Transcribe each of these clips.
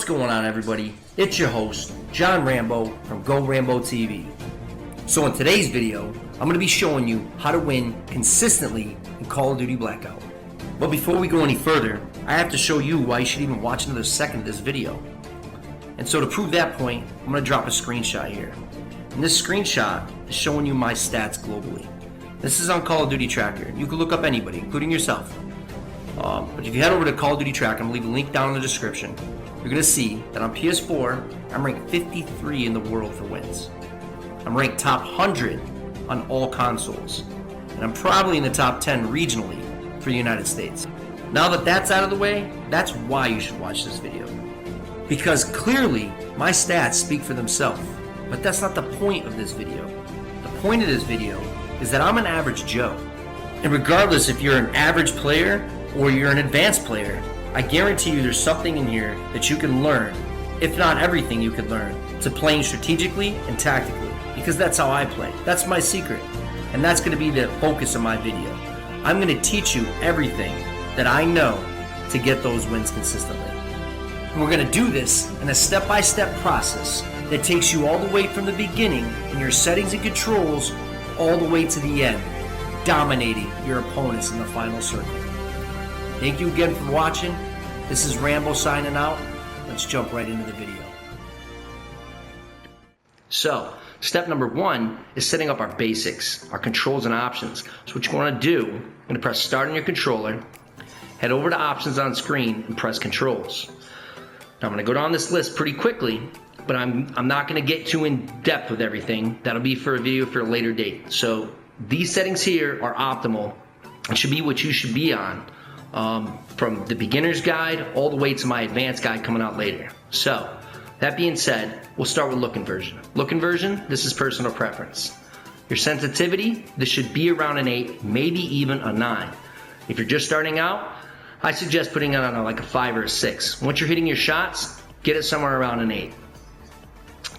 What's going on, everybody? It's your host, John Rambo from Go Rambo TV. So in today's video, I'm going to be showing you how to win consistently in Call of Duty Blackout. But before we go any further, I have to show you why you should even watch another second of this video. And so to prove that point, I'm going to drop a screenshot here. And this screenshot is showing you my stats globally. This is on Call of Duty Tracker. You can look up anybody, including yourself. But if you head over to Call of Duty Tracker, I'm going to leave a link down in the description. You're going to see that on PS4, I'm ranked 53 in the world for wins. I'm ranked top 100 on all consoles. And I'm probably in the top 10 regionally for the United States. Now that that's out of the way, that's why you should watch this video. Because clearly, my stats speak for themselves. But that's not the point of this video. The point of this video is that I'm an average Joe. And regardless if you're an average player or you're an advanced player, I guarantee you there's something in here that you can learn, if not everything you could learn, to playing strategically and tactically, because that's how I play. That's my secret, and that's going to be the focus of my video. I'm going to teach you everything that I know to get those wins consistently. And we're going to do this in a step-by-step process that takes you all the way from the beginning in your settings and controls all the way to the end, dominating your opponents in the final circle. Thank you again for watching. This is Rambo signing out. Let's jump right into the video. So, step number one is setting up our basics, our controls and options. So what you want to do, you're going to press start on your controller, head over to options on screen and press controls. Now I'm going to go down this list pretty quickly, but I'm not going to get too in depth with everything. That'll be for a video for a later date. So these settings here are optimal. It should be what you should be on. From the beginner's guide all the way to my advanced guide coming out later. So, that being said, we'll start with look inversion. Look inversion, this is personal preference. Your sensitivity, this should be around an 8, maybe even a 9. If you're just starting out, I suggest putting it on like a 5 or a 6. Once you're hitting your shots, get it somewhere around an 8.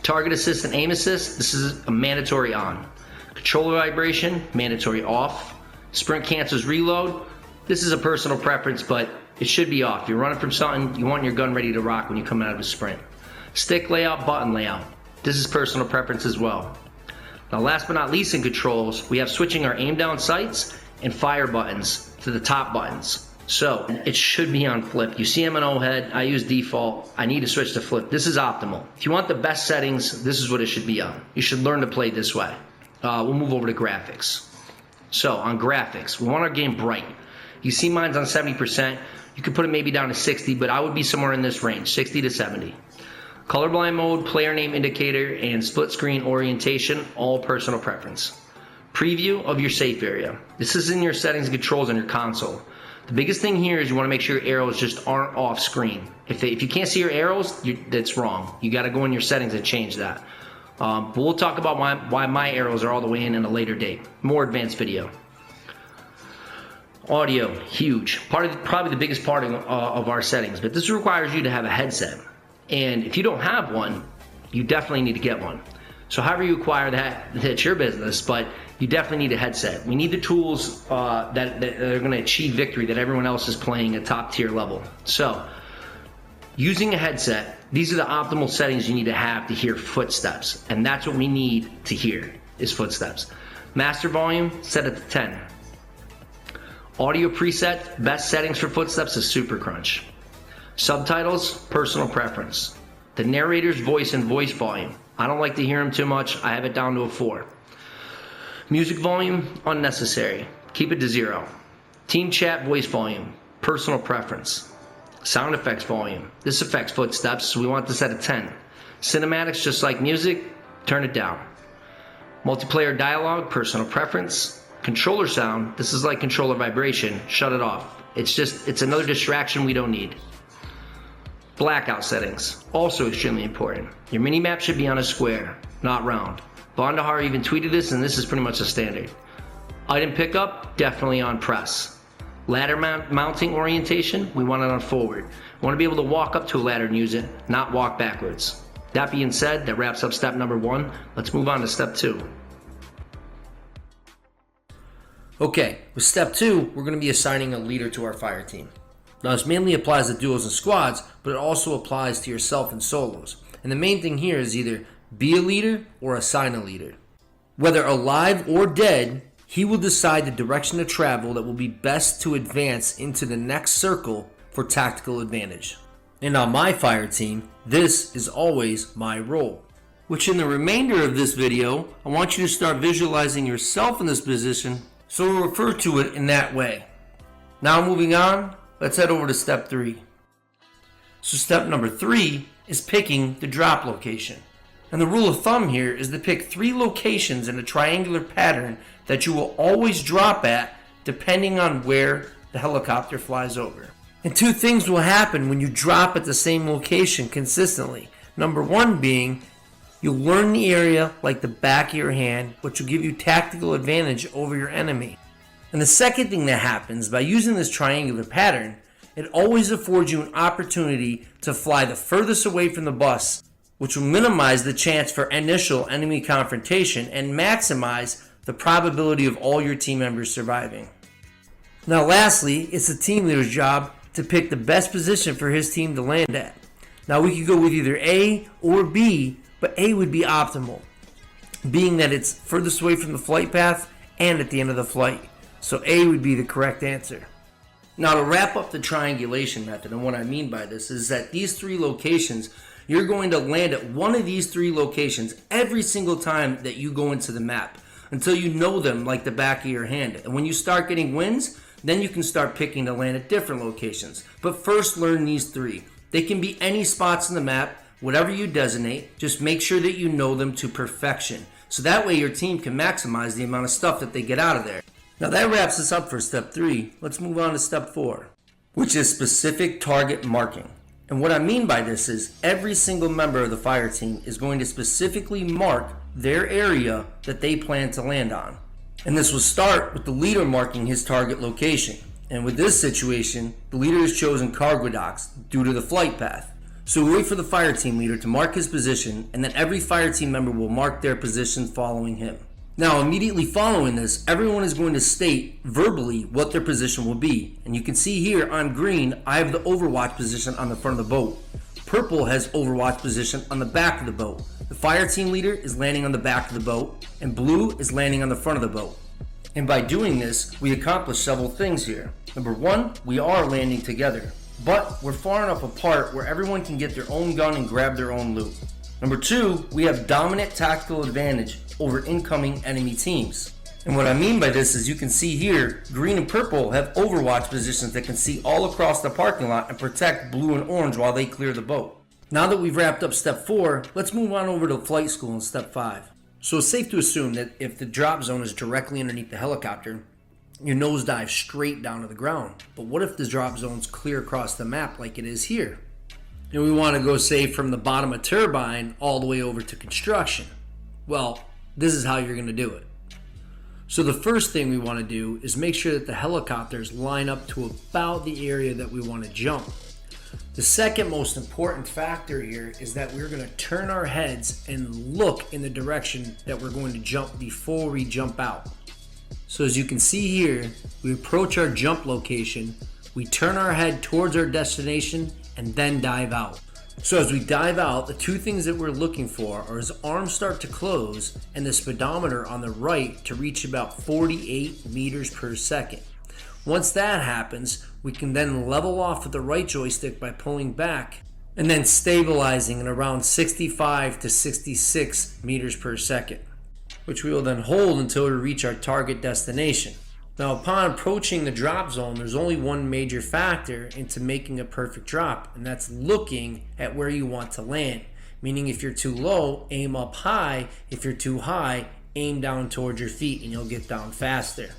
Target assist and aim assist, this is a mandatory on. Controller vibration, mandatory off. Sprint cancels reload. This is a personal preference, but it should be off. You're running from something, you want your gun ready to rock when you come out of a sprint. Stick layout, button layout. This is personal preference as well. Now last but not least in controls, we have switching our aim down sights and fire buttons to the top buttons. So it should be on flip. You see I'm an O-head, I use default, I need to switch to flip. This is optimal. If you want the best settings, this is what it should be on. You should learn to play this way. We'll move over to graphics. So on graphics, we want our game bright. You see mine's on 70%. You could put it maybe down to 60, but I would be somewhere in this range, 60 to 70. Colorblind mode, player name indicator, and split screen orientation, all personal preference. Preview of your safe area. This is in your settings and controls on your console. The biggest thing here is you want to make sure your arrows just aren't off screen. If you can't see your arrows, that's wrong. You got to go in your settings and change that. But we'll talk about why my arrows are all the way in a later date. More advanced video. Audio, huge. Probably the biggest part of our settings, but this requires you to have a headset. And if you don't have one, you definitely need to get one. So however you acquire that, it's your business, but you definitely need a headset. We need the tools that are going to achieve victory that everyone else is playing at top tier level. So using a headset, these are the optimal settings you need to have to hear footsteps. And that's what we need to hear is footsteps. Master volume, set it to 10. Audio preset, best settings for footsteps is Super Crunch. Subtitles, personal preference. The narrator's voice and voice volume. I don't like to hear him too much. I have it down to a 4. Music volume, unnecessary. Keep it to 0. Team chat voice volume, personal preference. Sound effects volume. This affects footsteps, so we want this at a 10. Cinematics, just like music, turn it down. Multiplayer dialogue, personal preference. Controller sound, this is like controller vibration, shut it off. It's another distraction we don't need. Blackout settings, also extremely important. Your minimap should be on a square, not round. Bandolero even tweeted this, and this is pretty much a standard. Item pickup, definitely on press. Ladder mounting orientation, we want it on forward. We want to be able to walk up to a ladder and use it, not walk backwards. That being said, that wraps up step number 1. Let's move on to step 2. Okay, with step 2, we're going to be assigning a leader to our fire team. Now this mainly applies to duos and squads, but it also applies to yourself in solos. And the main thing here is either be a leader or assign a leader. Whether alive or dead, he will decide the direction of travel that will be best to advance into the next circle for tactical advantage. And on my fire team, this is always my role. Which in the remainder of this video, I want you to start visualizing yourself in this position, so we'll refer to it in that way. Now moving on, let's head over to step 3. So step number 3 is picking the drop location. And the rule of thumb here is to pick 3 locations in a triangular pattern that you will always drop at depending on where the helicopter flies over. And 2 things will happen when you drop at the same location consistently. Number 1 being, you'll learn the area like the back of your hand, which will give you tactical advantage over your enemy. And the second thing that happens by using this triangular pattern, it always affords you an opportunity to fly the furthest away from the bus, which will minimize the chance for initial enemy confrontation and maximize the probability of all your team members surviving. Now lastly, it's the team leader's job to pick the best position for his team to land at. Now we could go with either A or B, but A would be optimal, being that it's furthest away from the flight path and at the end of the flight. So A would be the correct answer. Now to wrap up the triangulation method, and what I mean by this is that these 3 locations, you're going to land at one of these 3 locations every single time that you go into the map until you know them like the back of your hand. And when you start getting wins, then you can start picking to land at different locations. But first learn these 3. They can be any spots in the map, whatever you designate, just make sure that you know them to perfection. So that way your team can maximize the amount of stuff that they get out of there. Now that wraps us up for step 3. Let's move on to step 4, which is specific target marking. And what I mean by this is every single member of the fire team is going to specifically mark their area that they plan to land on. And this will start with the leader marking his target location. And with this situation, the leader has chosen cargo docks due to the flight path. So we wait for the fire team leader to mark his position, and then every fire team member will mark their position following him. Now immediately following this, everyone is going to state verbally what their position will be. And you can see here on green, I have the overwatch position on the front of the boat. Purple has overwatch position on the back of the boat. The fire team leader is landing on the back of the boat, and blue is landing on the front of the boat. And by doing this, we accomplish several things here. Number 1, we are landing together, but we're far enough apart where everyone can get their own gun and grab their own loot. Number 2, we have dominant tactical advantage over incoming enemy teams. And what I mean by this is you can see here, green and purple have overwatch positions that can see all across the parking lot and protect blue and orange while they clear the boat. Now that we've wrapped up step 4, let's move on over to flight school in step 5. So it's safe to assume that if the drop zone is directly underneath the helicopter, your nose dives straight down to the ground. But what if the drop zone's clear across the map like it is here? And we want to go, say, from the bottom of turbine all the way over to construction. Well, this is how you're going to do it. So the first thing we want to do is make sure that the helicopters line up to about the area that we want to jump. The second most important factor here is that we're going to turn our heads and look in the direction that we're going to jump before we jump out. So as you can see here, we approach our jump location, we turn our head towards our destination, and then dive out. So as we dive out, the 2 things that we're looking for are his arms start to close and the speedometer on the right to reach about 48 meters per second. Once that happens, we can then level off with the right joystick by pulling back and then stabilizing at around 65 to 66 meters per second, which we will then hold until we reach our target destination. Now upon approaching the drop zone, there's only one major factor into making a perfect drop, and that's looking at where you want to land. Meaning if you're too low, aim up high. If you're too high, aim down towards your feet and you'll get down faster.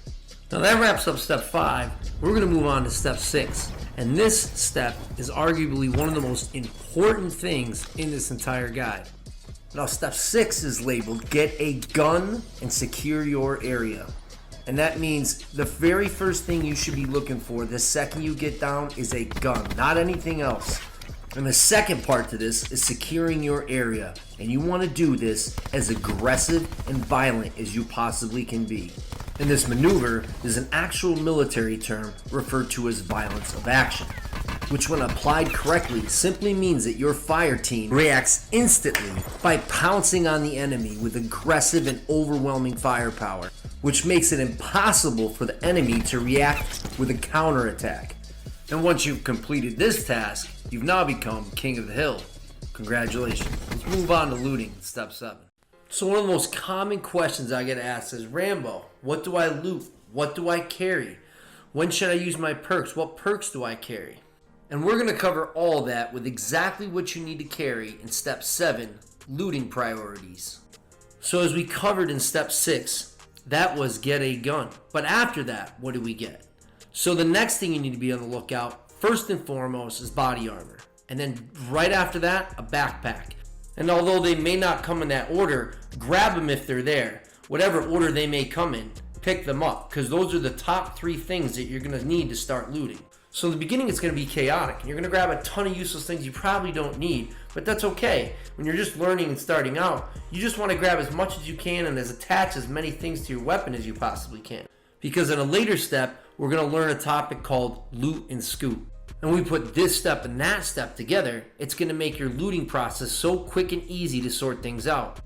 Now that wraps up step 5. We're going to move on to step 6. And this step is arguably one of the most important things in this entire guide. Now step 6 is labeled get a gun and secure your area. And that means the very first thing you should be looking for the second you get down is a gun, not anything else. And the second part to this is securing your area. And you want to do this as aggressive and violent as you possibly can be. And this maneuver is an actual military term referred to as violence of action. which when applied correctly simply means that your fire team reacts instantly by pouncing on the enemy with aggressive and overwhelming firepower, which makes it impossible for the enemy to react with a counterattack. And once you've completed this task, you've now become King of the Hill. Congratulations. Let's move on to looting, step 7. So one of the most common questions I get asked is, Rambo, what do I loot? What do I carry? When should I use my perks? What perks do I carry? And we're going to cover all that with exactly what you need to carry in step 7, looting priorities. So as we covered in step 6, that was get a gun. But after that, what do we get? So the next thing you need to be on the lookout, first and foremost, is body armor. And then right after that, a backpack. And although they may not come in that order, grab them if they're there. Whatever order they may come in, pick them up, because those are the top 3 things that you're going to need to start looting. So in the beginning, it's going to be chaotic, and you're going to grab a ton of useless things you probably don't need, but that's okay. When you're just learning and starting out, you just want to grab as much as you can and attach as many things to your weapon as you possibly can. Because in a later step, we're going to learn a topic called loot and scoop. And when we put this step and that step together, it's going to make your looting process so quick and easy to sort things out.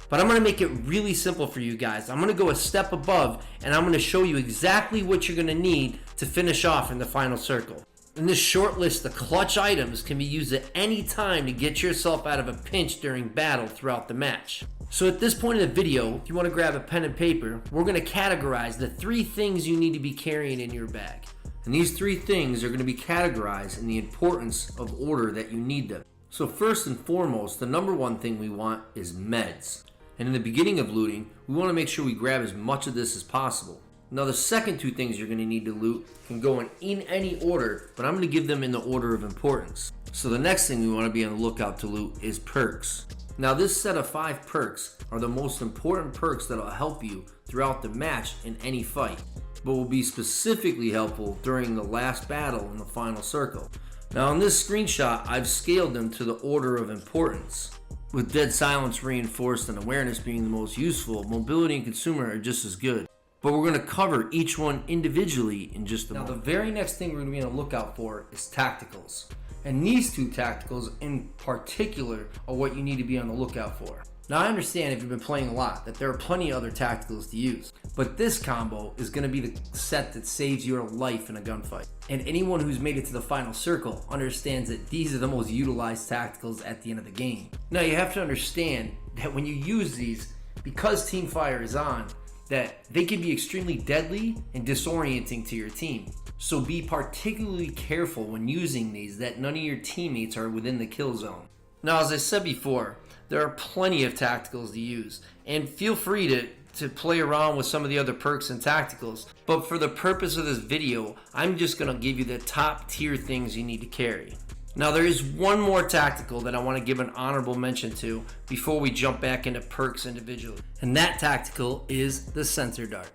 But I'm going to make it really simple for you guys. I'm going to go a step above, and I'm going to show you exactly what you're going to need to finish off in the final circle. And this short list of clutch items can be used at any time to get yourself out of a pinch during battle throughout the match. So at this point in the video, if you want to grab a pen and paper, we're going to categorize the 3 things you need to be carrying in your bag. And these 3 things are going to be categorized in the importance of order that you need them. So first and foremost, the number 1 thing we want is meds. And in the beginning of looting, we want to make sure we grab as much of this as possible. Now the second 2 things you're going to need to loot can go in any order, but I'm going to give them in the order of importance. So the next thing we want to be on the lookout to loot is perks. Now this set of 5 perks are the most important perks that will help you throughout the match in any fight, but will be specifically helpful during the last battle in the final circle. Now on this screenshot, I've scaled them to the order of importance. With dead silence reinforced and awareness being the most useful, mobility and consumer are just as good. But we're going to cover each one individually in just a moment. Now the very next thing we're going to be on the lookout for is tacticals. And these 2 tacticals in particular are what you need to be on the lookout for. Now I understand if you've been playing a lot that there are plenty of other tacticals to use, but this combo is going to be the set that saves your life in a gunfight. And anyone who's made it to the final circle understands that these are the most utilized tacticals at the end of the game. Now you have to understand that when you use these, because team fire is on, that they can be extremely deadly and disorienting to your team. So be particularly careful when using these that none of your teammates are within the kill zone. Now as I said before, there are plenty of tacticals to use, and feel free to play around with some of the other perks and tacticals, but for the purpose of this video, I'm just going to give you the top tier things you need to carry. Now there is one more tactical that I want to give an honorable mention to before we jump back into perks individually, and that tactical is the sensor dart.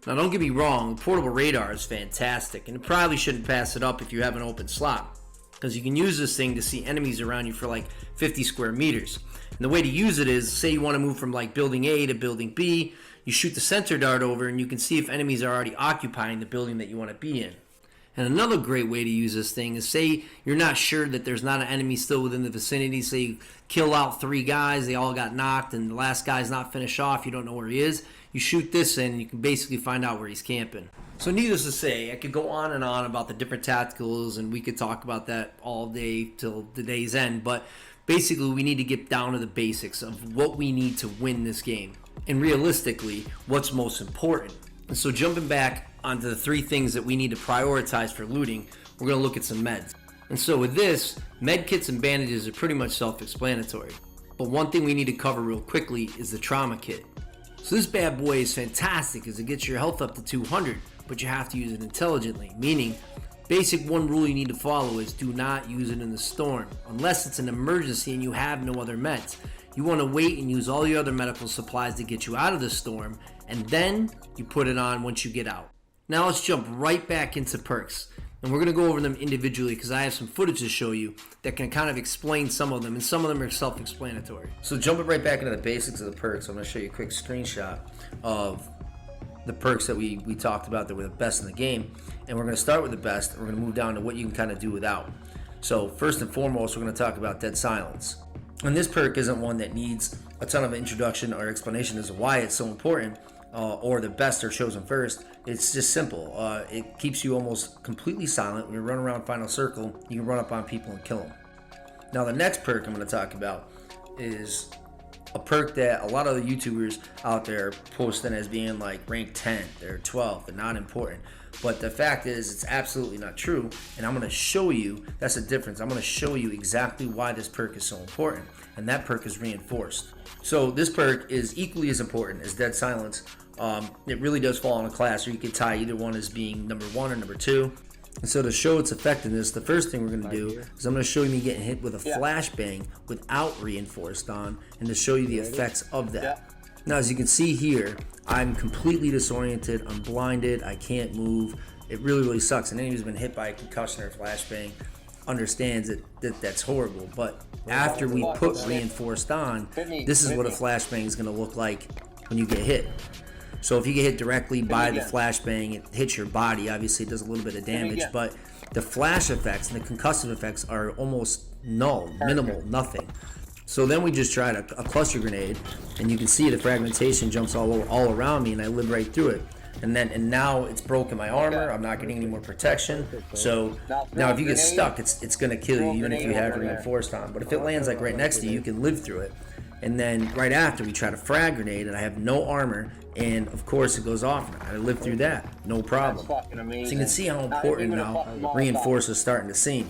Now don't get me wrong, the portable radar is fantastic, and you probably shouldn't pass it up if you have an open slot, because you can use this thing to see enemies around you for like 50 square meters. And the way to use it is, say you want to move from like building A to building B, you shoot the sensor dart over and you can see if enemies are already occupying the building that you want to be in. And another great way to use this thing is, say you're not sure that there's not an enemy still within the vicinity, say you kill out 3 guys, they all got knocked, and the last guy's not finished off, you don't know where he is, you shoot this in and you can basically find out where he's camping. So needless to say, I could go on and on about the different tacticals, and we could talk about that all day till the day's end, but basically we need to get down to the basics of what we need to win this game, and realistically, what's most important. And so jumping back onto the 3 things that we need to prioritize for looting, we're going to look at some meds. And so with this, med kits and bandages are pretty much self-explanatory. But one thing we need to cover real quickly is the trauma kit. So this bad boy is fantastic as it gets your health up to 200, but you have to use it intelligently, meaning basic one rule you need to follow is do not use it in the storm, unless it's an emergency and you have no other meds. You want to wait and use all your other medical supplies to get you out of the storm, and then you put it on once you get out. Now let's jump right back into perks, and we're going to go over them individually because I have some footage to show you that can kind of explain some of them, and some of them are self-explanatory. So jumping right back into the basics of the perks, I'm going to show you a quick screenshot of the perks that we talked about that were the best in the game. And we're going to start with the best, and we're going to move down to what you can kind of do without. So first and foremost, we're going to talk about Dead Silence. And this perk isn't one that needs a ton of introduction or explanation as to why it's so important, or the best or chosen first. It's just simple. It keeps you almost completely silent. When you run around Final Circle, you can run up on people and kill them. Now the next perk I'm going to talk about is a perk that a lot of the YouTubers out there are posting as being like rank 10, they're 12, they're not important. But the fact is, it's absolutely not true, and I'm going to show you, that's the difference. I'm going to show you exactly why this perk is so important, and that perk is Reinforced. So this perk is equally as important as Dead Silence. It really does fall on a class, or you could tie either one as being number 1 or number 2. And so to show its effectiveness, the first thing we're going to do is I'm going to show you me getting hit with a flashbang without Reinforced on, and to show you the effects of that. Now, as you can see here, I'm completely disoriented, I'm blinded, I can't move. It really sucks. And anyone who's been hit by a concussion or flashbang understands that that's horrible. But after we put Reinforced on, this is what a flashbang is going to look like when you get hit. So if you get hit directly by the flashbang, it hits your body. Obviously, it does a little bit of damage, but the flash effects and the concussive effects are almost null, minimal, nothing. So then we just tried a cluster grenade, and you can see the fragmentation jumps all around me, and I live right through it. And now it's broken my armor. I'm not getting any more protection. So now if you get stuck, it's going to kill you, even if you have Reinforced on. But if it lands like right next to you, you can live through it. And then right after, we tried a frag grenade, and I have no armor, and of course it goes off. I lived through that, no problem. So you can see how important now Reinforced is starting to seem.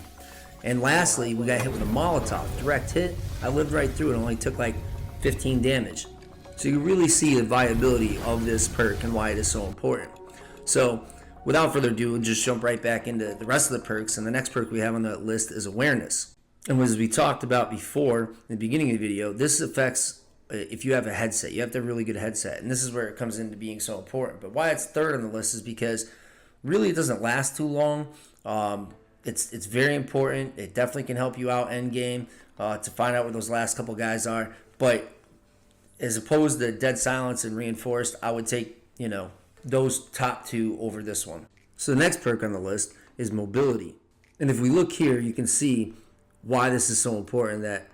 And lastly, we got hit with a Molotov, direct hit. I lived right through it, only took like 15 damage. So you really see the viability of this perk and why it is so important. So without further ado, we'll just jump right back into the rest of the perks. And the next perk we have on the list is Awareness. And as we talked about before in the beginning of the video, this affects if you have a headset. You have to have a really good headset. And this is where it comes into being so important. But why it's third on the list is because really it doesn't last too long. It's very important. It definitely can help you out end game to find out where those last couple guys are. But as opposed to Dead Silence and Reinforced, I would take, those top two over this one. So the next perk on the list is Mobility. And if we look here, you can see why this is so important, that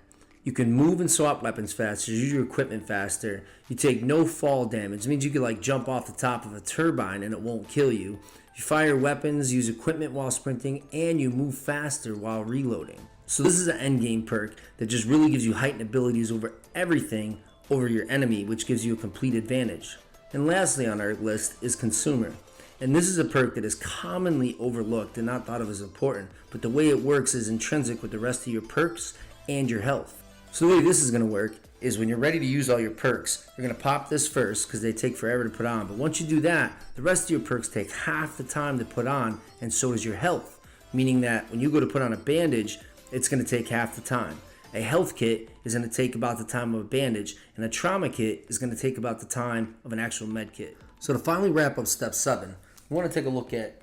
you can move and swap weapons faster, use your equipment faster. You take no fall damage. It means you can jump off the top of a turbine and it won't kill you. You fire weapons, use equipment while sprinting, and you move faster while reloading. So this is an endgame perk that just really gives you heightened abilities over everything over your enemy, which gives you a complete advantage. And lastly on our list is Consumer. And this is a perk that is commonly overlooked and not thought of as important, but the way it works is intrinsic with the rest of your perks and your health. So the way this is going to work is when you're ready to use all your perks, you're going to pop this first because they take forever to put on. But once you do that, the rest of your perks take half the time to put on, and so does your health. Meaning that when you go to put on a bandage, it's going to take half the time. A health kit is going to take about the time of a bandage, and a trauma kit is going to take about the time of an actual med kit. So to finally wrap up step 7, we want to take a look at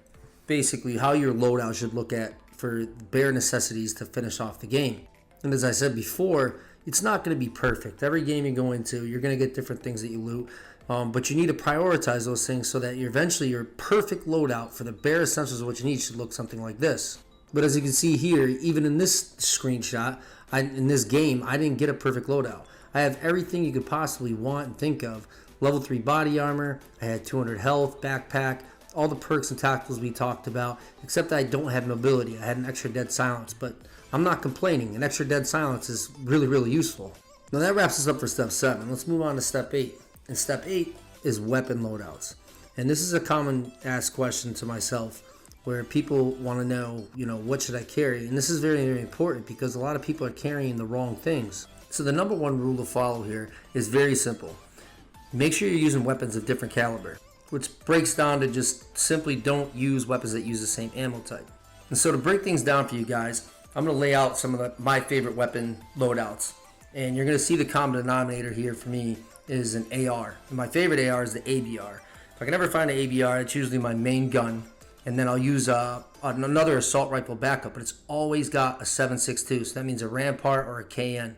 basically how your loadout should look at for bare necessities to finish off the game. And as I said before, it's not going to be perfect. Every game you go into, you're going to get different things that you loot, but you need to prioritize those things so that eventually your perfect loadout for the bare essentials of what you need should look something like this. But as you can see here, even in this screenshot, in this game, I didn't get a perfect loadout. I have everything you could possibly want and think of. Level 3 body armor, I had 200 health, backpack, all the perks and tacticals we talked about, except that I don't have mobility. I had an extra Dead Silence, but I'm not complaining. An extra Dead Silence is really useful. Now that wraps us up for step 7. Let's move on to step 8. And step 8 is weapon loadouts. And this is a common asked question to myself, where people want to know, what should I carry? And this is very important because a lot of people are carrying the wrong things. So the number one rule to follow here is very simple. Make sure you're using weapons of different caliber, which breaks down to just simply don't use weapons that use the same ammo type. And so to break things down for you guys, I'm going to lay out some of my favorite weapon loadouts. And you're going to see the common denominator here for me is an AR. And my favorite AR is the ABR. If I can ever find an ABR, it's usually my main gun. And then I'll use another assault rifle backup, but it's always got a 7.62, so that means a Rampart or a KN.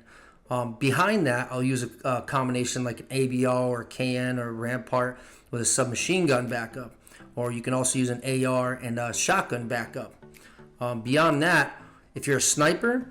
Behind that, I'll use a combination like an ABR or KN or Rampart with a submachine gun backup. Or you can also use an AR and a shotgun backup. Beyond that, if you're a sniper,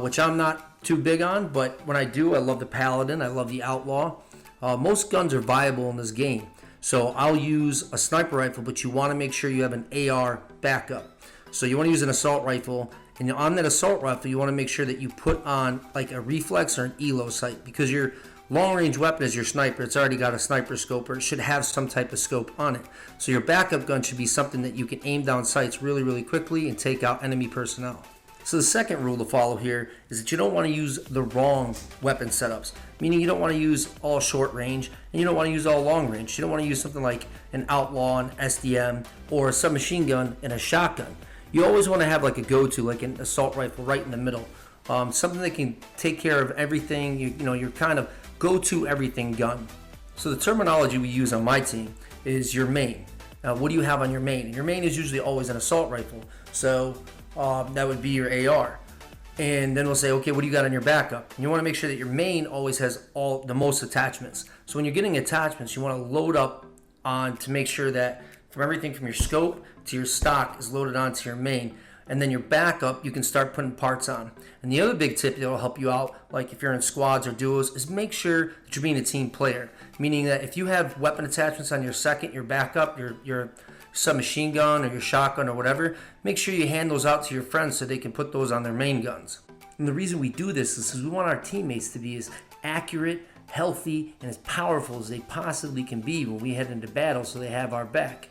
which I'm not too big on, but when I do, I love the Paladin, I love the Outlaw. Most guns are viable in this game. So I'll use a sniper rifle, but you want to make sure you have an AR backup. So you want to use an assault rifle, and on that assault rifle, you want to make sure that you put on like a reflex or an ELO sight, because your long range weapon is your sniper. It's already got a sniper scope, or it should have some type of scope on it. So your backup gun should be something that you can aim down sights really, really quickly and take out enemy personnel. So the second rule to follow here is that you don't want to use the wrong weapon setups, meaning you don't want to use all short range and you don't want to use all long range. You don't want to use something like an Outlaw, an SDM, or a submachine gun and a shotgun. You always want to have like a go-to, like an assault rifle right in the middle. Something that can take care of everything, your kind of go-to everything gun. So the terminology we use on my team is your main. Now, what do you have on your main? Your main is usually always an assault rifle. So that would be your AR. And then we'll say, okay, what do you got on your backup? And you want to make sure that your main always has the most attachments. So when you're getting attachments, you want to load up on to make sure that from everything from your scope to your stock is loaded onto your main. And then your backup, you can start putting parts on. And the other big tip that will help you out, like if you're in squads or duos, is make sure that you're being a team player. Meaning that if you have weapon attachments on your second, your backup, your submachine gun or your shotgun or whatever, make sure you hand those out to your friends so they can put those on their main guns. And the reason we do this is because we want our teammates to be as accurate, healthy, and as powerful as they possibly can be when we head into battle, so they have our back.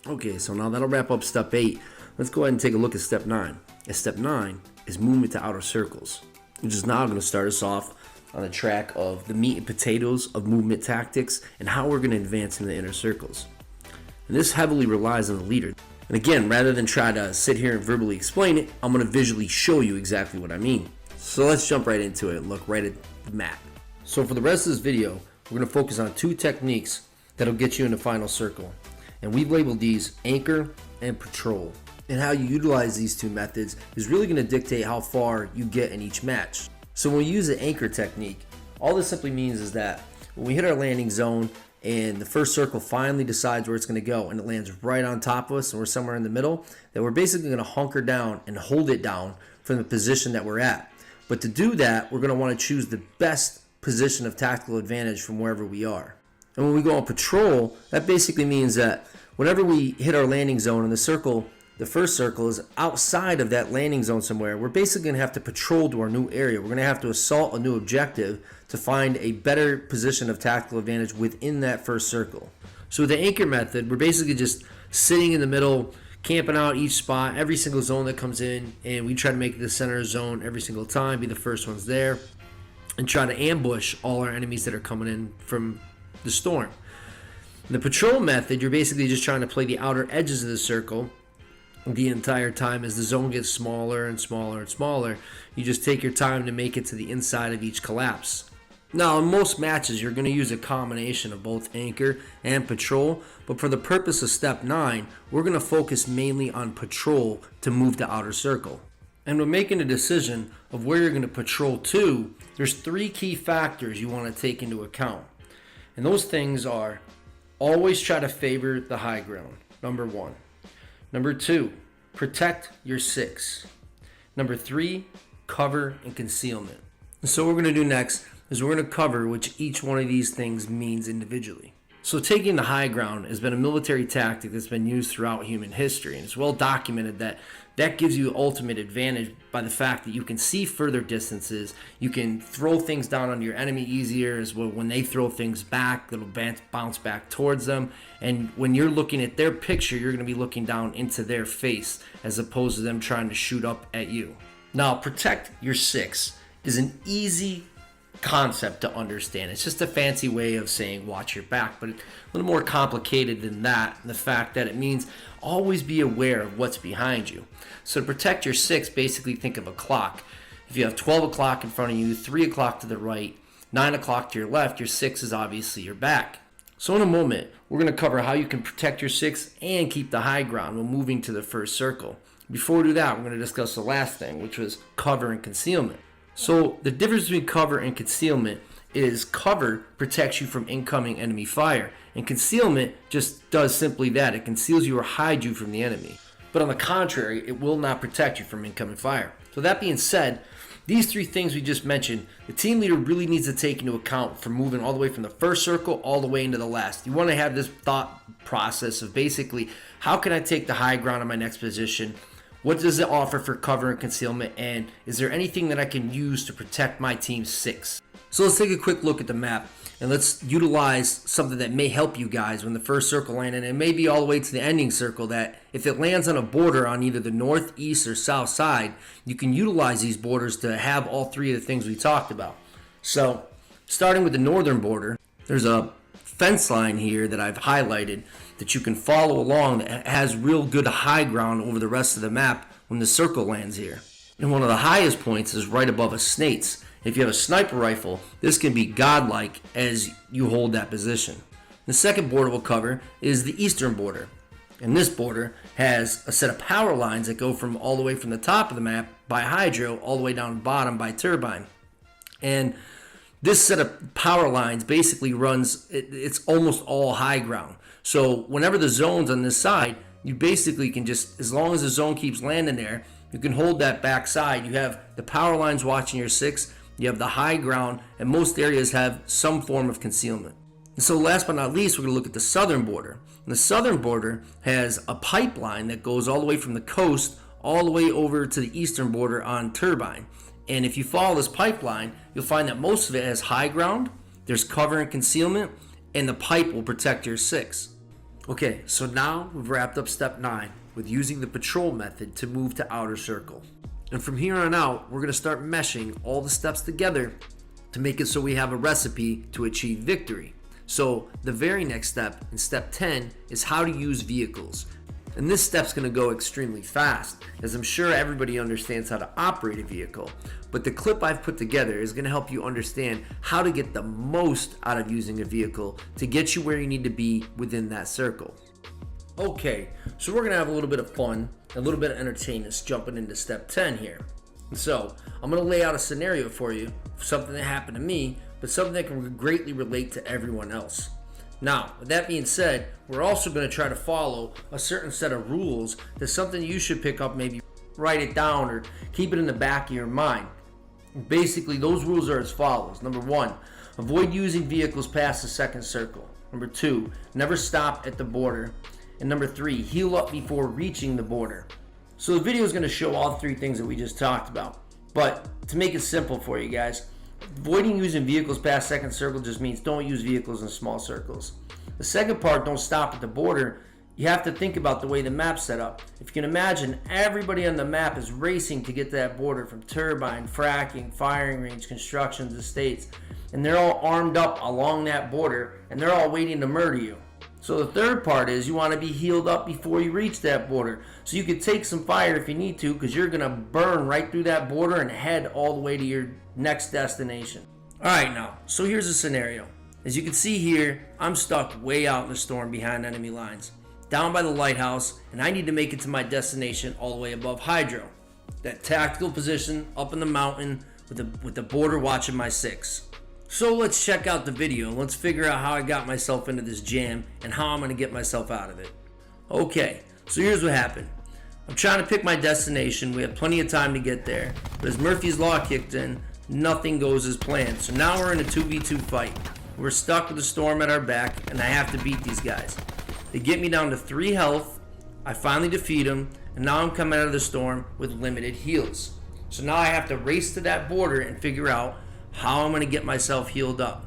Okay, so now that'll wrap up step 8. Let's go ahead and take a look at step 9. And step 9 is movement to outer circles, which is now going to start us off on the track of the meat and potatoes of movement tactics and how we're going to advance in the inner circles. And this heavily relies on the leader. And again, rather than try to sit here and verbally explain it, I'm going to visually show you exactly what I mean. So let's jump right into it and look right at the map. So for the rest of this video, we're going to focus on 2 techniques that'll get you in the final circle. And we've labeled these anchor and patrol. And how you utilize these 2 methods is really going to dictate how far you get in each match. So when we use the anchor technique, all this simply means is that when we hit our landing zone and the first circle finally decides where it's going to go and it lands right on top of us and we're somewhere in the middle, that we're basically going to hunker down and hold it down from the position that we're at. But to do that, we're going to want to choose the best position of tactical advantage from wherever we are. And when we go on patrol, that basically means that whenever we hit our landing zone in the circle, the first circle is outside of that landing zone somewhere, we're basically going to have to patrol to our new area. We're going to have to assault a new objective to find a better position of tactical advantage within that first circle. So with the anchor method, we're basically just sitting in the middle, camping out each spot, every single zone that comes in, and we try to make the center zone every single time, be the first ones there, and try to ambush all our enemies that are coming in from the storm. In the patrol method, you're basically just trying to play the outer edges of the circle the entire time. As the zone gets smaller and smaller and smaller, you just take your time to make it to the inside of each collapse. Now, in most matches, you're going to use a combination of both anchor and patrol, but for the purpose of step 9, we're going to focus mainly on patrol to move to outer circle. And when making a decision of where you're going to patrol to, there's 3 key factors you want to take into account. And those things are: always try to favor the high ground, number 1. Number 2, protect your 6. Number 3, cover and concealment. And so what we're going to do next is we're going to cover which each one of these things means individually. So taking the high ground has been a military tactic that's been used throughout human history, and it's well documented that that gives you ultimate advantage by the fact that you can see further distances, you can throw things down on your enemy easier as well. When they throw things back, it'll bounce back towards them, and when you're looking at their picture, you're going to be looking down into their face as opposed to them trying to shoot up at you. Now, protect your 6 is an easy concept to understand. It's just a fancy way of saying watch your back, but it's a little more complicated than that, and the fact that it means always be aware of what's behind you. So to protect your 6, basically think of a clock. If you have 12 o'clock in front of you, 3 o'clock to the right, 9 o'clock to your left, your 6 is obviously your back. So in a moment, we're going to cover how you can protect your 6 and keep the high ground when moving to the first circle. Before we do that, we're going to discuss the last thing, which was cover and concealment. So the difference between cover and concealment is cover protects you from incoming enemy fire, and concealment just does simply that. It conceals you or hides you from the enemy. But on the contrary, it will not protect you from incoming fire. So that being said, these three things we just mentioned, the team leader really needs to take into account for moving all the way from the first circle all the way into the last. You want to have this thought process of basically, how can I take the high ground in my next position? What does it offer for cover and concealment? And is there anything that I can use to protect my team's six? So let's take a quick look at the map, and let's utilize something that may help you guys when the first circle lands, and it may be all the way to the ending circle, that if it lands on a border on either the north, east, or south side, you can utilize these borders to have all three of the things we talked about. So starting with the northern border, there's a fence line here that I've highlighted that you can follow along that has real good high ground over the rest of the map when the circle lands here. And one of the highest points is right above a snake's. If you have a sniper rifle, this can be godlike as you hold that position. The second border we'll cover is the eastern border. And this border has a set of power lines that go from all the way from the top of the map by hydro all the way down the bottom by turbine. And this set of power lines basically runs, it's almost all high ground. So whenever the zone's on this side, you basically can just, as long as the zone keeps landing there, you can hold that back side. You have the power lines watching your six, you have the high ground, and most areas have some form of concealment. And so last but not least, we're going to look at the southern border. And the southern border has a pipeline that goes all the way from the coast all the way over to the eastern border on turbine. And if you follow this pipeline, you'll find that most of it has high ground, there's cover and concealment, and the pipe will protect your six. Okay, so now we've wrapped up step 9 with using the patrol method to move to outer circle. And from here on out, we're going to start meshing all the steps together to make it so we have a recipe to achieve victory. So the very next step, in step 10, is how to use vehicles. And this step's going to go extremely fast, as I'm sure everybody understands how to operate a vehicle. But the clip I've put together is going to help you understand how to get the most out of using a vehicle to get you where you need to be within that circle. Okay, so we're going to have a little bit of fun, a little bit of entertainment jumping into step 10 here. And so I'm going to lay out a scenario for you, something that happened to me, but something that can greatly relate to everyone else. Now, with that being said, we're also going to try to follow a certain set of rules. That's something you should pick up, maybe write it down or keep it in the back of your mind. Basically, those rules are as follows. Number 1, avoid using vehicles past the second circle. Number 2, never stop at the border. And number 3, heal up before reaching the border. So the video is going to show all 3 things that we just talked about. But to make it simple for you guys, avoiding using vehicles past second circle just means don't use vehicles in small circles. The second part, don't stop at the border, you have to think about the way the map's set up. If you can imagine, everybody on the map is racing to get to that border from turbine, fracking, firing range, constructions, estates. And they're all armed up along that border, and they're all waiting to murder you. So the third part is you want to be healed up before you reach that border. So you can take some fire if you need to, because you're going to burn right through that border and head all the way to your next destination. Alright, now, so here's a scenario. As you can see here, I'm stuck way out in the storm behind enemy lines, down by the lighthouse, and I need to make it to my destination all the way above hydro. That tactical position up in the mountain with the border watching my six. So let's check out the video. Let's figure out how I got myself into this jam and how I'm going to get myself out of it. Okay, so here's what happened. I'm trying to pick my destination. We have plenty of time to get there. But as Murphy's Law kicked in, nothing goes as planned. So now we're in a 2v2 fight. We're stuck with a storm at our back, and I have to beat these guys. They get me down to 3 health. I finally defeat them, and now I'm coming out of the storm with limited heals. So now I have to race to that border and figure out how I'm going to get myself healed up.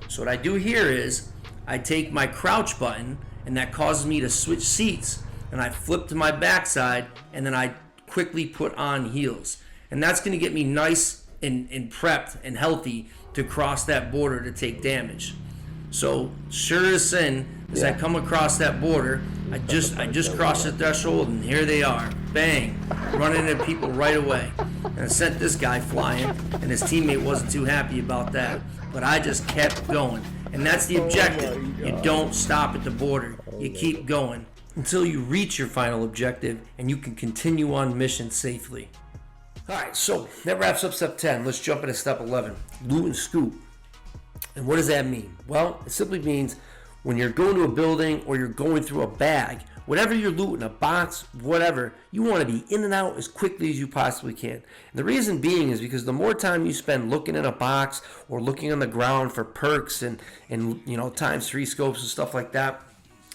So what I do here is I take my crouch button, and that causes me to switch seats, and I flip to my backside, and then I quickly put on heals. And that's going to get me nice and prepped and healthy to cross that border to take damage. So sure as sin, as I come across that border, I just crossed the threshold, and here they are. Bang! Running into people right away. And I sent this guy flying, and his teammate wasn't too happy about that. But I just kept going. And that's the objective. You don't stop at the border. You keep going until you reach your final objective, and you can continue on mission safely. All right, so that wraps up step 10. Let's jump into step 11, loot and scoop. And what does that mean? Well, it simply means when you're going to a building or you're going through a bag, whatever you're looting, a box, whatever, you want to be in and out as quickly as you possibly can. And the reason being is because the more time you spend looking in a box or looking on the ground for perks and ×3 scopes and stuff like that,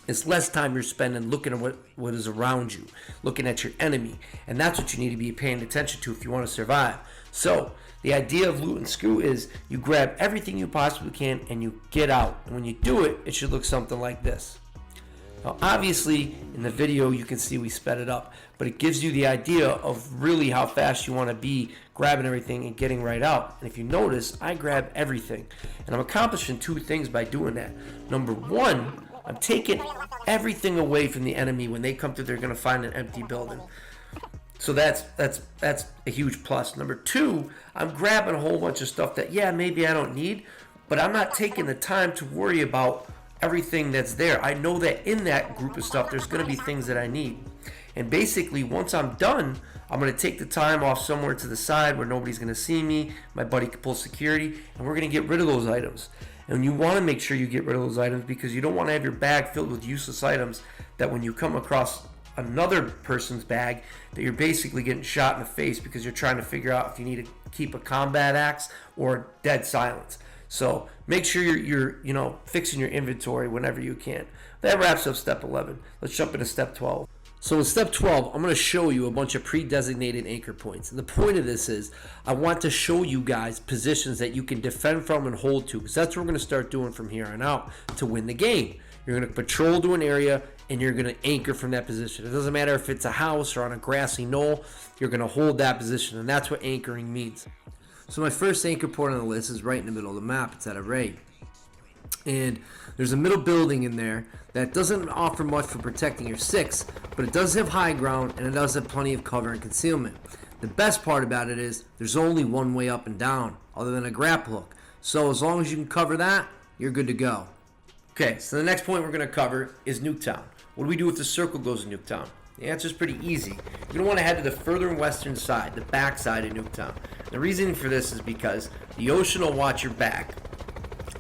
it's less time you're spending looking at what is around you, looking at your enemy. And that's what you need to be paying attention to if you want to survive. So the idea of loot and scoop is you grab everything you possibly can and you get out. And when you do it, it should look something like this. Now, obviously, in the video, you can see we sped it up, but it gives you the idea of really how fast you want to be grabbing everything and getting right out. And if you notice, I grab everything. And I'm accomplishing two things by doing that. Number one, I'm taking everything away from the enemy. When they come through, they're going to find an empty building. So that's a huge plus. Number two, I'm grabbing a whole bunch of stuff that, yeah, maybe I don't need, but I'm not taking the time to worry about everything that's there. I know that in that group of stuff, there's going to be things that I need. And basically, once I'm done, I'm going to take the time off somewhere to the side where nobody's going to see me. My buddy can pull security, and we're going to get rid of those items. And you want to make sure you get rid of those items because you don't want to have your bag filled with useless items that when you come across another person's bag, that you're basically getting shot in the face because you're trying to figure out if you need to keep a combat axe or dead silence. So make sure you're fixing your inventory whenever you can. That wraps up step 11. Let's jump into step 12. So in step 12, I'm going to show you a bunch of pre-designated anchor points. And the point of this is I want to show you guys positions that you can defend from and hold to, because that's what we're going to start doing from here on out to win the game. You're going to patrol to an area and you're going to anchor from that position. It doesn't matter if it's a house or on a grassy knoll, you're going to hold that position, and that's what anchoring means. So my first anchor point on the list is right in the middle of the map. It's at a raid. And there's a middle building in there that doesn't offer much for protecting your six, but it does have high ground and it does have plenty of cover and concealment. The best part about it is there's only one way up and down other than a grapple hook. So as long as you can cover that, you're good to go. Okay, so the next point we're going to cover is Nuketown. What do we do if the circle goes in Nuketown? The answer is pretty easy. You're going to want to head to the further western side, the back side of Nuketown. The reason for this is because the ocean will watch your back.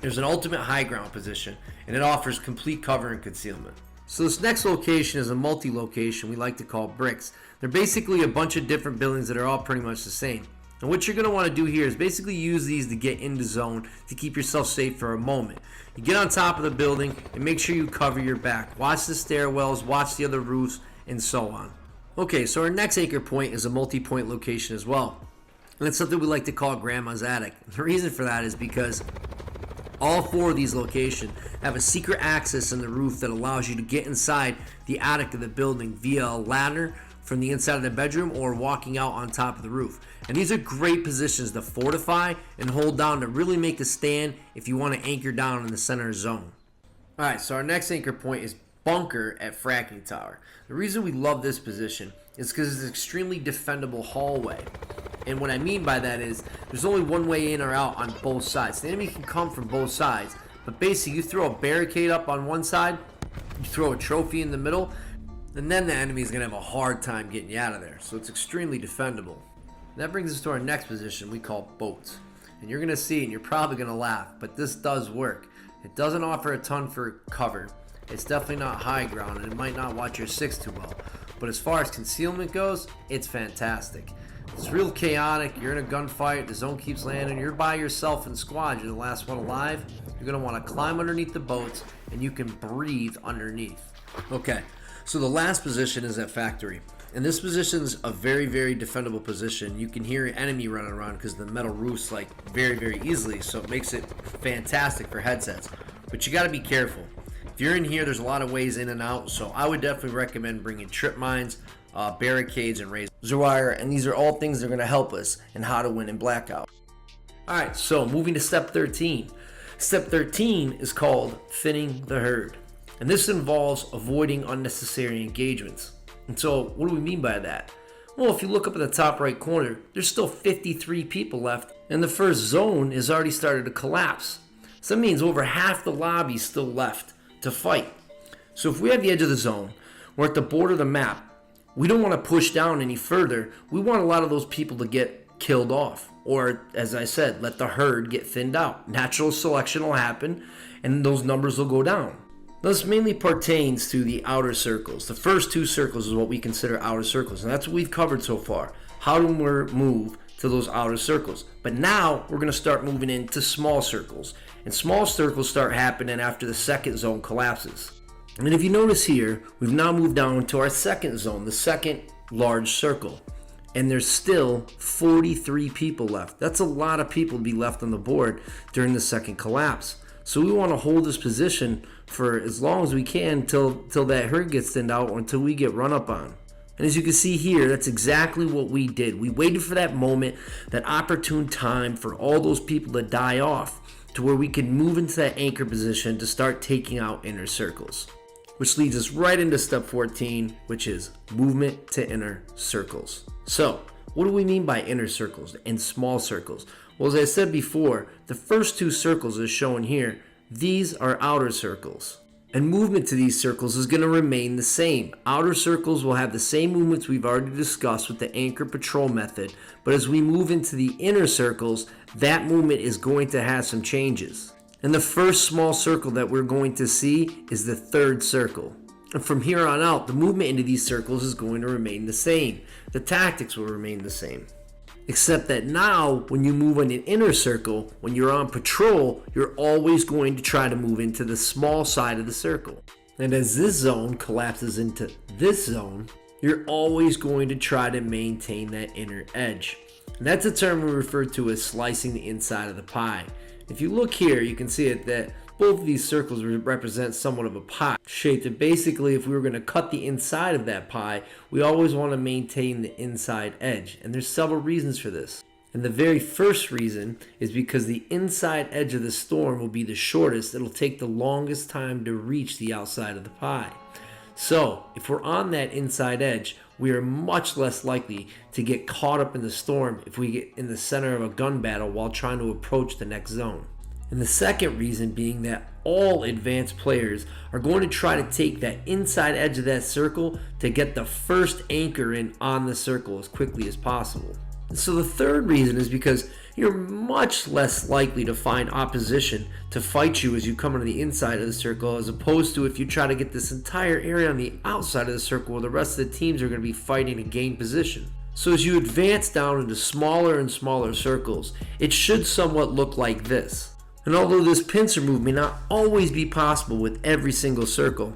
There's an ultimate high ground position, and it offers complete cover and concealment. So this next location is a multi-location we like to call bricks. They're basically a bunch of different buildings that are all pretty much the same. And what you're going to want to do here is basically use these to get into zone to keep yourself safe for a moment. You get on top of the building and make sure you cover your back. Watch the stairwells, watch the other roofs, and so on. Okay, so our next anchor point is a multi-point location as well. And it's something we like to call Grandma's Attic. The reason for that is because all four of these locations have a secret access in the roof that allows you to get inside the attic of the building via a ladder from the inside of the bedroom or walking out on top of the roof. And these are great positions to fortify and hold down to really make a stand if you want to anchor down in the center zone. Alright, so our next anchor point is Bunker at Fracking Tower. The reason we love this position is because it's an extremely defendable hallway. And what I mean by that is there's only one way in or out on both sides. The enemy can come from both sides, but basically you throw a barricade up on one side, you throw a trophy in the middle, and then the enemy is going to have a hard time getting you out of there. So it's extremely defendable. That brings us to our next position we call boats. And you're going to see, and you're probably going to laugh, but this does work. It doesn't offer a ton for cover. It's definitely not high ground, and it might not watch your six too well. But as far as concealment goes, it's fantastic. It's real chaotic. You're in a gunfight. The zone keeps landing. You're by yourself in squad. You're the last one alive. You're going to want to climb underneath the boats, and you can breathe underneath. Okay, so the last position is at Factory. And this position is a very, very defendable position. You can hear an enemy running around because the metal roof's like very, very easily. So it makes it fantastic for headsets. But you got to be careful. If you're in here, there's a lot of ways in and out. So I would definitely recommend bringing trip mines, barricades, and razor wire. And these are all things that are going to help us in how to win in Blackout. Alright, so moving to step 13. Step 13 is called thinning the herd. And this involves avoiding unnecessary engagements. And so, what do we mean by that? Well, if you look up at the top right corner, there's still 53 people left, and the first zone has already started to collapse. So that means over half the lobby is still left to fight. So if we have the edge of the zone, we're at the border of the map, We don't want to push down any further. We want a lot of those people to get killed off. Or, as I said, let the herd get thinned out. Natural selection will happen, and those numbers will go down. This mainly pertains to the outer circles. The first 2 circles is what we consider outer circles, and that's what we've covered so far. How to move to those outer circles. But now we're going to start moving into small circles. And small circles start happening after the second zone collapses. And if you notice here, we've now moved down to our second zone, the second large circle. And there's still 43 people left. That's a lot of people to be left on the board during the second collapse. So we want to hold this position for as long as we can till that herd gets thinned out or until we get run up on. And as you can see here, that's exactly what we did. We waited for that moment, that opportune time for all those people to die off to where we could move into that anchor position to start taking out inner circles. Which leads us right into step 14, which is movement to inner circles. So, what do we mean by inner circles and small circles? Well, as I said before, the first 2 circles as shown here, these are outer circles. And movement to these circles is going to remain the same. Outer circles will have the same movements we've already discussed with the anchor patrol method, but as we move into the inner circles, that movement is going to have some changes. And the first small circle that we're going to see is the third circle. And from here on out, the movement into these circles is going to remain the same. The tactics will remain the same. Except that now, when you move in an inner circle, when you're on patrol, you're always going to try to move into the small side of the circle. And as this zone collapses into this zone, you're always going to try to maintain that inner edge. And that's a term we refer to as slicing the inside of the pie. If you look here, you can see it that both of these circles represent somewhat of a pie shape. That basically, if we were going to cut the inside of that pie, we always want to maintain the inside edge. And there's several reasons for this. And the very first reason is because the inside edge of the storm will be the shortest. It'll take the longest time to reach the outside of the pie. So, if we're on that inside edge, we are much less likely to get caught up in the storm if we get in the center of a gun battle while trying to approach the next zone. And the second reason being that all advanced players are going to try to take that inside edge of that circle to get the first anchor in on the circle as quickly as possible. And so the third reason is because you're much less likely to find opposition to fight you as you come into the inside of the circle, as opposed to if you try to get this entire area on the outside of the circle where the rest of the teams are going to be fighting to gain position. So as you advance down into smaller and smaller circles, it should somewhat look like this. And although this pincer move may not always be possible with every single circle,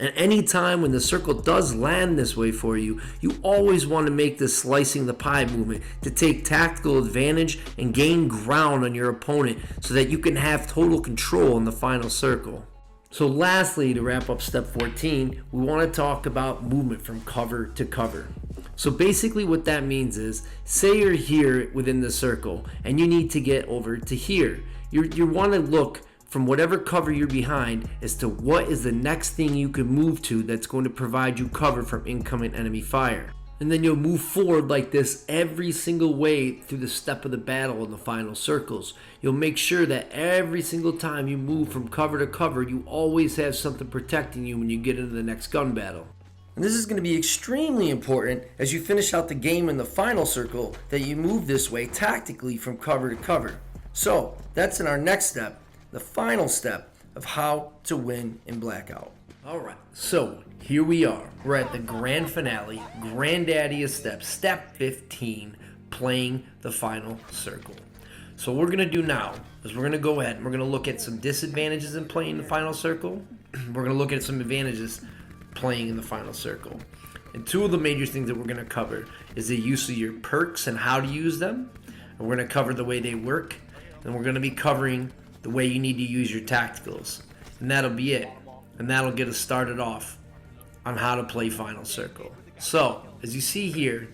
at any time when the circle does land this way for you, you always want to make this slicing the pie movement to take tactical advantage and gain ground on your opponent so that you can have total control in the final circle. So lastly, to wrap up step 14, we want to talk about movement from cover to cover. So basically what that means is, say you're here within the circle and you need to get over to here. You want to look from whatever cover you're behind as to what is the next thing you can move to that's going to provide you cover from incoming enemy fire. And then you'll move forward like this every single way through the step of the battle in the final circles. You'll make sure that every single time you move from cover to cover, you always have something protecting you when you get into the next gun battle. And this is going to be extremely important as you finish out the game in the final circle, that you move this way tactically from cover to cover. So that's in our next step, the final step of how to win in Blackout. Alright, so here we are. We're at the grand finale, granddaddy of steps, step 15, playing the final circle. So what we're going to do now is we're going to go ahead and we're going to look at some disadvantages in playing the final circle. We're going to look at some advantages playing in the final circle. And two of the major things that we're going to cover is the use of your perks and how to use them. And we're going to cover the way they work. And we're going to be covering the way you need to use your tacticals. And that'll be it. And that'll get us started off on how to play Final Circle. So, as you see here,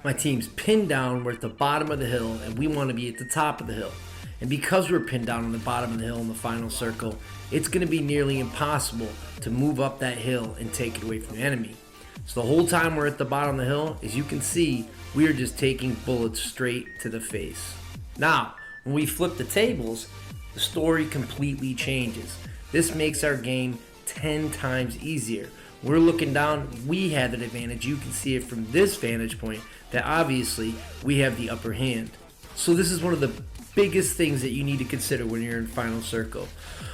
my team's pinned down. We're at the bottom of the hill, and we want to be at the top of the hill. And because we're pinned down on the bottom of the hill in the Final Circle, it's going to be nearly impossible to move up that hill and take it away from the enemy. So the whole time we're at the bottom of the hill, as you can see, we are just taking bullets straight to the face. Now, when we flip the tables, the story completely changes. This makes our game 10 times easier. we're looking down, we have an advantage. You can see it from this vantage point that obviously we have the upper hand. So this is one of the biggest things that you need to consider when you're in final circle.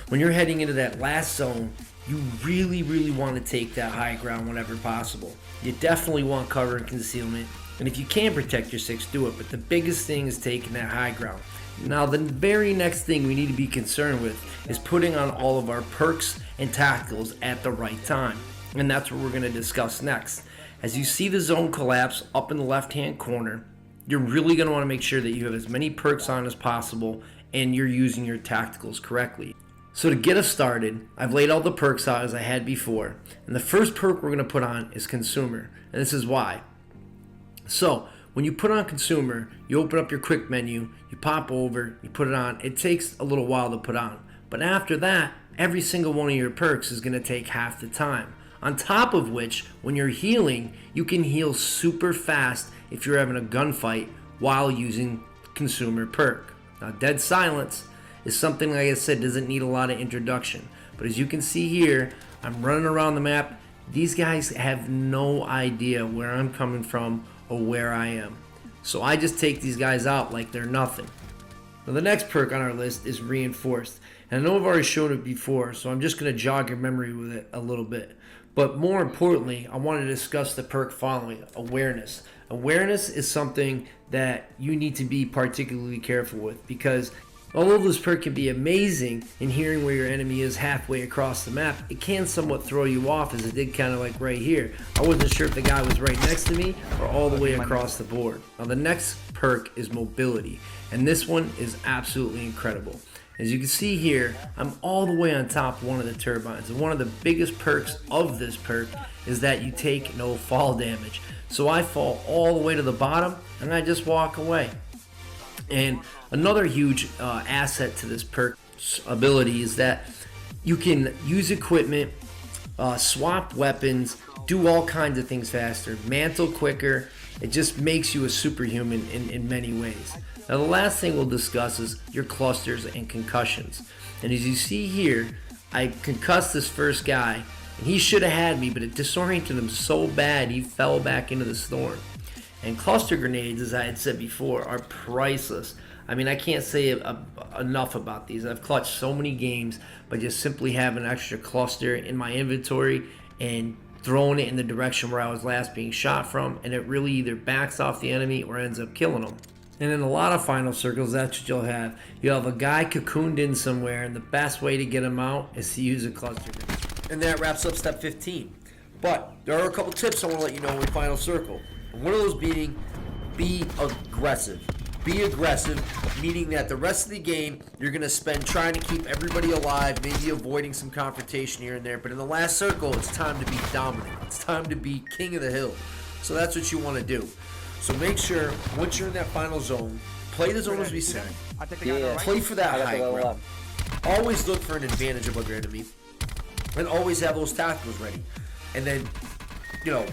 When you're heading into that last zone, you really want to take that high ground whenever possible. You definitely want cover and concealment, and if you can protect your 6, do it, but the biggest thing is taking that high ground. Now the very next thing we need to be concerned with is putting on all of our perks and tacticals at the right time, and that's what we're going to discuss next. As you see the zone collapse up in the left hand corner, you're really going to want to make sure that you have as many perks on as possible and you're using your tacticals correctly. So to get us started, I've laid all the perks out as I had before, and the first perk we're going to put on is Consumer, and this is why. So when you put on Consumer, you open up your quick menu, you pop over, you put it on. It takes a little while to put on, but after that, every single one of your perks is going to take half the time. On top of which, when you're healing, you can heal super fast if you're having a gunfight while using Consumer perk. Now, Dead Silence is something, like I said, doesn't need a lot of introduction. But as you can see here, I'm running around the map. These guys have no idea where I'm coming from or where I am. So I just take these guys out like they're nothing. Now, the next perk on our list is Reinforced. And I know I've already shown it before, so I'm just going to jog your memory with it a little bit. But more importantly, I want to discuss the perk following, Awareness. Awareness is something that you need to be particularly careful with, because although this perk can be amazing in hearing where your enemy is halfway across the map, it can somewhat throw you off, as it did kind of like right here. I wasn't sure if the guy was right next to me or all the way across the board. Now the next perk is Mobility, and this one is absolutely incredible. As you can see here, I'm all the way on top of one of the turbines, and one of the biggest perks of this perk is that you take no fall damage. So I fall all the way to the bottom and I just walk away. And another huge asset to this perk ability is that you can use equipment, swap weapons, do all kinds of things faster, mantle quicker. It just makes you a superhuman in many ways. Now the last thing we'll discuss is your clusters and concussions. And as you see here, I concussed this first guy, and he should have had me, but it disoriented him so bad he fell back into the storm. And cluster grenades, as I had said before, are priceless. I mean, I can't say enough about these. I've clutched so many games by just simply having an extra cluster in my inventory and throwing it in the direction where I was last being shot from, and it really either backs off the enemy or ends up killing them. And in a lot of final circles, that's what you'll have. You'll have a guy cocooned in somewhere, and the best way to get him out is to use a cluster grenade. And that wraps up step 15. But there are a couple tips I want to let you know in final circle. One of those being, be aggressive. Be aggressive, meaning that the rest of the game you're going to spend trying to keep everybody alive, maybe avoiding some confrontation here and there. But in the last circle, it's time to be dominant. It's time to be king of the hill. So that's what you want to do. So make sure, once you're in that final zone, play the zone as we said. Play for that high ground. Always look for an advantage above your enemy. And always have those tacticals ready. And then,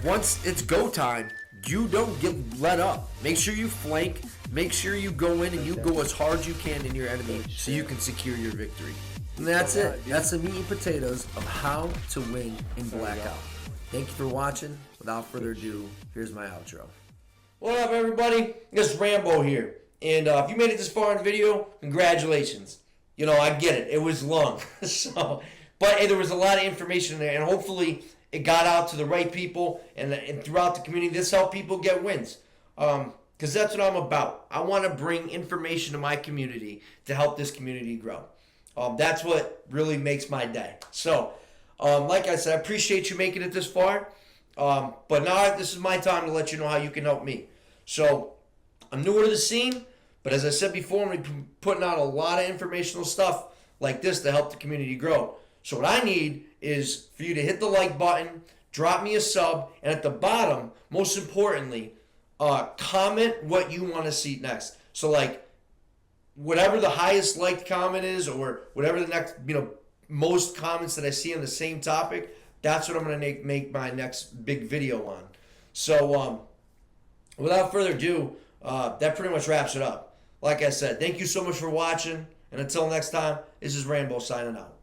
once it's go time, you don't get let up. Make sure you flank. Make sure you go in and you go as hard as you can in your enemy so you can secure your victory. And that's it. That's the meat and potatoes of how to win in Blackout. Thank you for watching. Without further ado, here's my outro. What up, everybody? It's Rambo here. And if you made it this far in the video, congratulations. I get it. It was long. But hey, there was a lot of information in there, and hopefully it got out to the right people and throughout the community. This helped people get wins. Because that's what I'm about. I want to bring information to my community to help this community grow. That's what really makes my day. So, like I said, I appreciate you making it this far. But now this is my time to let you know how you can help me. So, I'm newer to the scene, but as I said before, I'm going to be putting out a lot of informational stuff like this to help the community grow. So what I need is for you to hit the like button, drop me a sub, and at the bottom, most importantly, comment what you want to see next. So like, whatever the highest liked comment is, or whatever the next, most comments that I see on the same topic, that's what I'm going to make my next big video on. So without further ado, that pretty much wraps it up. Like I said, thank you so much for watching, and until next time, this is Rambo signing out.